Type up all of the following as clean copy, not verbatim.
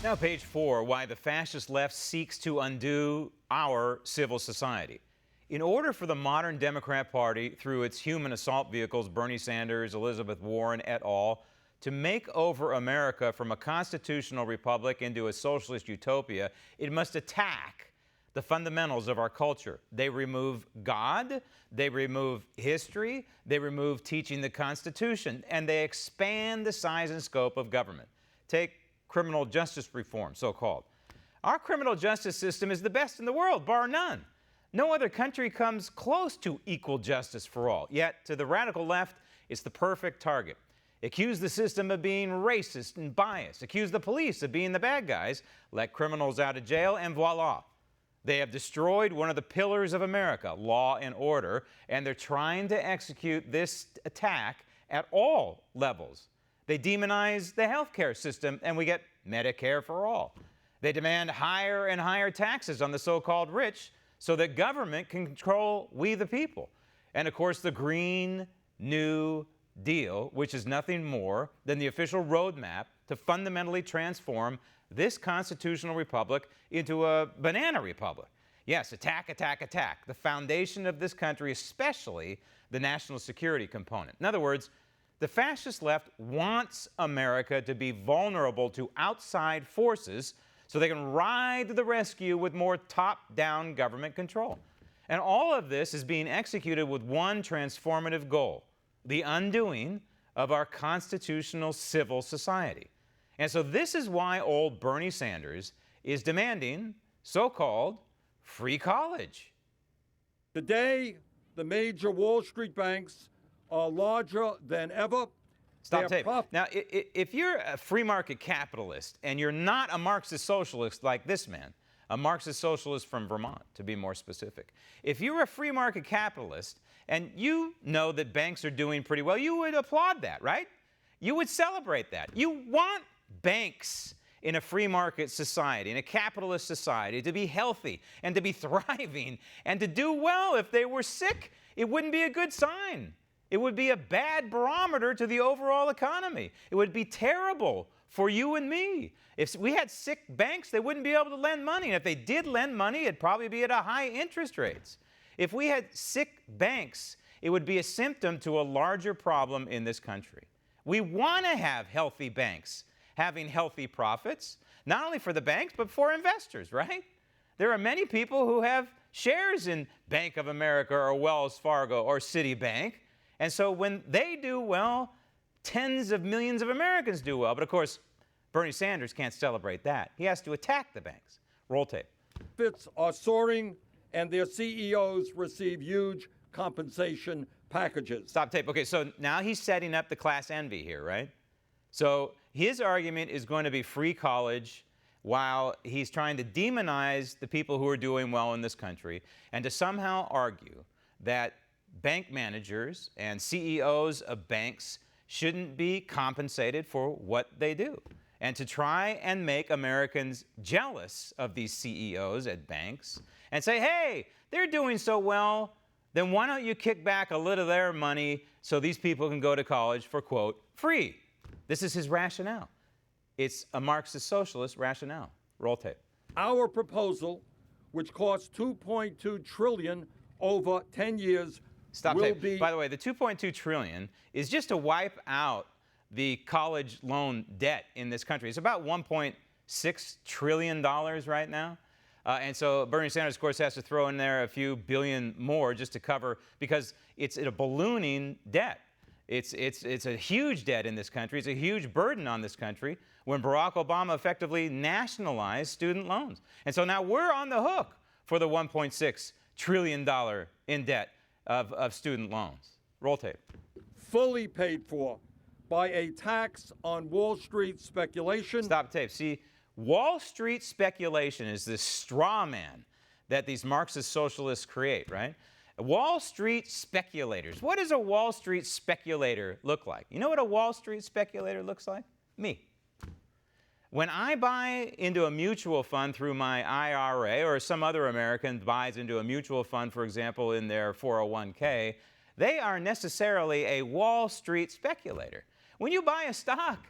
Now, page 4, why the fascist left seeks to undo our civil society. In order for the modern Democrat Party, through its human assault vehicles, Bernie Sanders, Elizabeth Warren et al., to make over America from a constitutional republic into a socialist utopia, it must attack the fundamentals of our culture. They remove God, they remove history, they remove teaching the Constitution, and they expand the size and scope of government. Take criminal justice reform, so-called. Our criminal justice system is the best in the world, bar none. No other country comes close to equal justice for all. Yet, to the radical left, it's the perfect target. Accuse the system of being racist and biased. Accuse the police of being the bad guys. Let criminals out of jail, and voila. They have destroyed one of the pillars of America, law and order, and they're trying to execute this attack at all levels. They demonize the healthcare system, and we get Medicare for all. They demand higher and higher taxes on the so-called rich so that government can control we the people. And of course, the Green New Deal, which is nothing more than the official roadmap to fundamentally transform this constitutional republic into a banana republic. Yes, attack, attack, attack. The foundation of this country, especially the national security component. In other words, the fascist left wants America to be vulnerable to outside forces so they can ride to the rescue with more top-down government control. And all of this is being executed with one transformative goal: the undoing of our constitutional civil society. And so this is why old Bernie Sanders is demanding so-called free college. Today, the major Wall Street banks are larger than ever. Stop tape. Now, if you're a free market capitalist and you're not a Marxist socialist like this man, a Marxist socialist from Vermont, to be more specific, if you're a free market capitalist and you know that banks are doing pretty well, you would applaud that, right? You would celebrate that. You want banks in a free market society, in a capitalist society, to be healthy and to be thriving and to do well. If they were sick, it wouldn't be a good sign. It would be a bad barometer to the overall economy. It would be terrible for you and me. If we had sick banks, they wouldn't be able to lend money. And if they did lend money, it'd probably be at a high interest rates. If we had sick banks, it would be a symptom to a larger problem in this country. We want to have healthy banks having healthy profits, not only for the banks, but for investors, right? There are many people who have shares in Bank of America or Wells Fargo or Citibank. And so when they do well, tens of millions of Americans do well. But of course, Bernie Sanders can't celebrate that. He has to attack the banks. Roll tape. Profits are soaring, and their CEOs receive huge compensation packages. Stop tape. Okay, so now he's setting up the class envy here, right? So his argument is going to be free college while he's trying to demonize the people who are doing well in this country and to somehow argue that bank managers and CEOs of banks shouldn't be compensated for what they do, and to try and make Americans jealous of these CEOs at banks and say, hey, they're doing so well, then why don't you kick back a little of their money so these people can go to college for, quote, free. This is his rationale. It's a Marxist socialist rationale. Roll tape. Our proposal, which costs $2.2 trillion over 10 years, Stop tape. By the way, the $2.2 trillion is just to wipe out the college loan debt in this country. It's about $1.6 trillion right now. And so Bernie Sanders, of course, has to throw in there a few billion more just to cover, because it's a ballooning debt. It's a huge debt in this country. It's a huge burden on this country when Barack Obama effectively nationalized student loans. And so now we're on the hook for the $1.6 trillion in debt of student loans. Roll tape. Fully paid for by a tax on Wall Street speculation. Stop tape. See, Wall Street speculation is this straw man that these Marxist socialists create, right? Wall Street speculators. What does a Wall Street speculator look like? You know what a Wall Street speculator looks like? Me. When I buy into a mutual fund through my IRA, or some other American buys into a mutual fund, for example, in their 401k, they are necessarily a Wall Street speculator. When you buy a stock,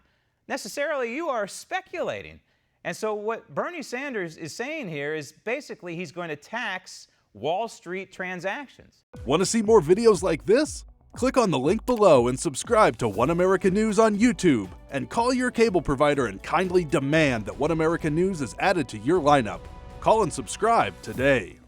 necessarily you are speculating. And so what Bernie Sanders is saying here is basically he's going to tax Wall Street transactions. Want to see more videos like this? Click on the link below and subscribe to One America News on YouTube, and call your cable provider and kindly demand that One America News is added to your lineup. Call and subscribe today.